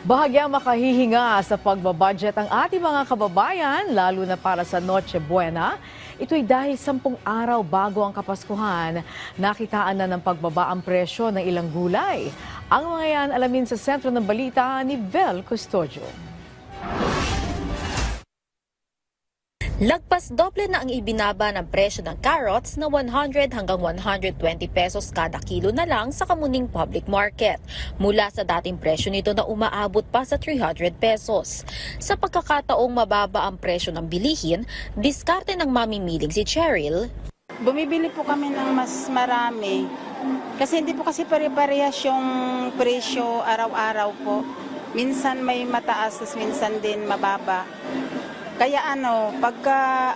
Bahagyang makahihinga sa pagbabudget ang ating mga kababayan, lalo na para sa Noche Buena. Ito'y dahil 10 araw bago ang Kapaskuhan, nakitaan na ng pagbaba ang presyo ng ilang gulay. Ang mga yan alamin sa sentro ng balita ni Vel Custodio. Lagpas doble na ang ibinaba ng presyo ng carrots na 100 hanggang 120 pesos kada kilo na lang sa kamuning public market, mula sa dating presyo nito na umaabot pa sa 300 pesos. Sa pagkakataong mababa ang presyo ng bilihin, diskarte ng mamimiling si Cheryl. Bumibili po kami ng mas marami kasi hindi po kasi pare-parehas yung presyo araw-araw po. Minsan may mataas, minsan din mababa. Kaya pagka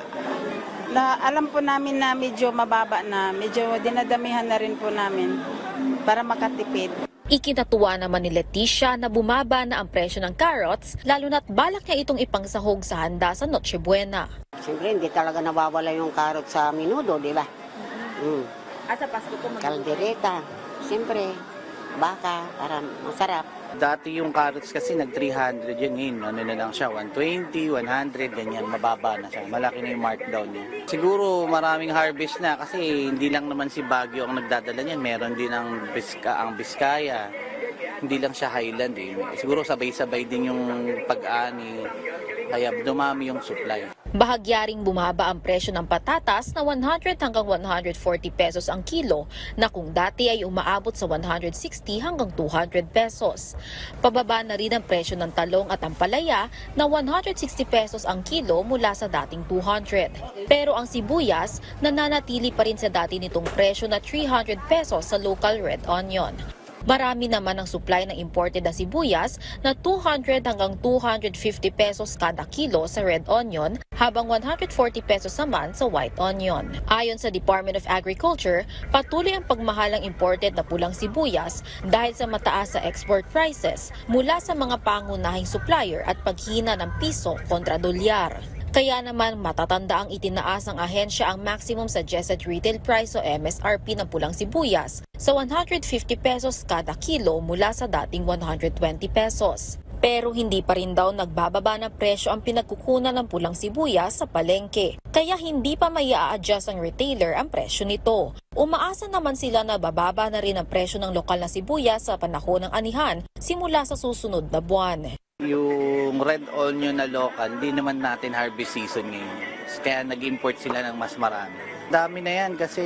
alam po namin na medyo mababa na, medyo dinadamihan na rin po namin para makatipid. Ikinatuwa naman ni Leticia na bumaba na ang presyo ng carrots, lalo na't balak niya itong ipangsahog sa handa sa Noche Buena. Siyempre, hindi talaga nawawala yung carrot sa minudo, di ba? Sa Pasko po Kaldereta, siyempre, baka, para masarap. Dati yung carrots kasi nag-300 yun, ano na lang siya, 120, 100, ganyan, mababa na siya. Malaki na yung markdown niya. Siguro maraming harvest na kasi hindi lang naman si Baguio ang nagdadala niyan. Meron din ang Biskaya. Hindi lang siya highland eh. Siguro sabay-sabay din yung pag-ani, kaya dumami yung supply. Bahagyaring bumaba ang presyo ng patatas na 100 hanggang 140 pesos ang kilo, na kung dati ay umaabot sa 160 hanggang 200 pesos. Pababa na rin ang presyo ng talong at ampalaya na 160 pesos ang kilo mula sa dating 200. Pero ang sibuyas nananatili pa rin sa dati nitong presyo na 300 pesos sa local red onion. Marami naman ang supply ng imported na sibuyas na 200 hanggang 250 pesos kada kilo sa red onion, habang 140 pesos naman sa white onion. Ayon sa Department of Agriculture, patuloy ang pagmahal ng imported na pulang sibuyas dahil sa mataas sa export prices mula sa mga pangunahing supplier at paghina ng piso kontra dolyar. Kaya naman matatanda ang itinaas ng ahensya ang maximum suggested retail price o MSRP ng pulang sibuyas sa 150 pesos kada kilo mula sa dating 120 pesos. Pero hindi pa rin daw nagbababa ng presyo ang pinagkukunan ng pulang sibuyas sa palengke, kaya hindi pa mai-a-adjust ang retailer ang presyo nito. Umaasa naman sila na bababa na rin ang presyo ng lokal na sibuyas sa panahon ng anihan simula sa susunod na buwan. Yung red onion na local, hindi naman natin harvest season ngayon. Kaya nag-import sila ng mas marami. Dami na yan kasi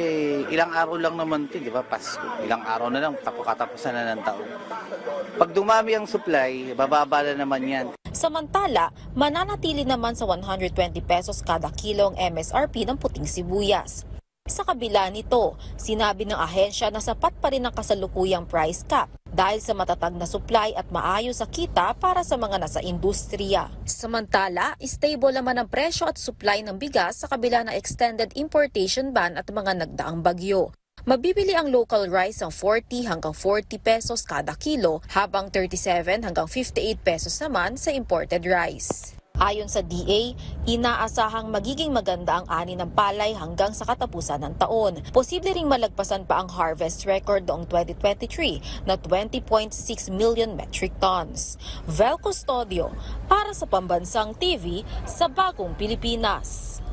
ilang araw lang naman ito, di ba? Pasko. Ilang araw na lang, katapusan na ng taon. Pag dumami ang supply, bababa na naman yan. Samantala, mananatili naman sa 120 pesos kada kilo ang MSRP ng puting sibuyas. Sa kabila nito, sinabi ng ahensya na sapat pa rin ang kasalukuyang price cap dahil sa matatag na supply at maayos sa kita para sa mga nasa industriya. Samantala, stable naman ang presyo at supply ng bigas sa kabila ng extended importation ban at mga nagdaang bagyo. Mabibili ang local rice ng 40 hanggang 40 pesos kada kilo, habang 37 hanggang 58 pesos naman sa imported rice. Ayon sa DA, inaasahang magiging maganda ang ani ng palay hanggang sa katapusan ng taon. Posible ring malagpasan pa ang harvest record noong 2023 na 20.6 million metric tons. Vel Custodio para sa Pambansang TV sa Bagong Pilipinas.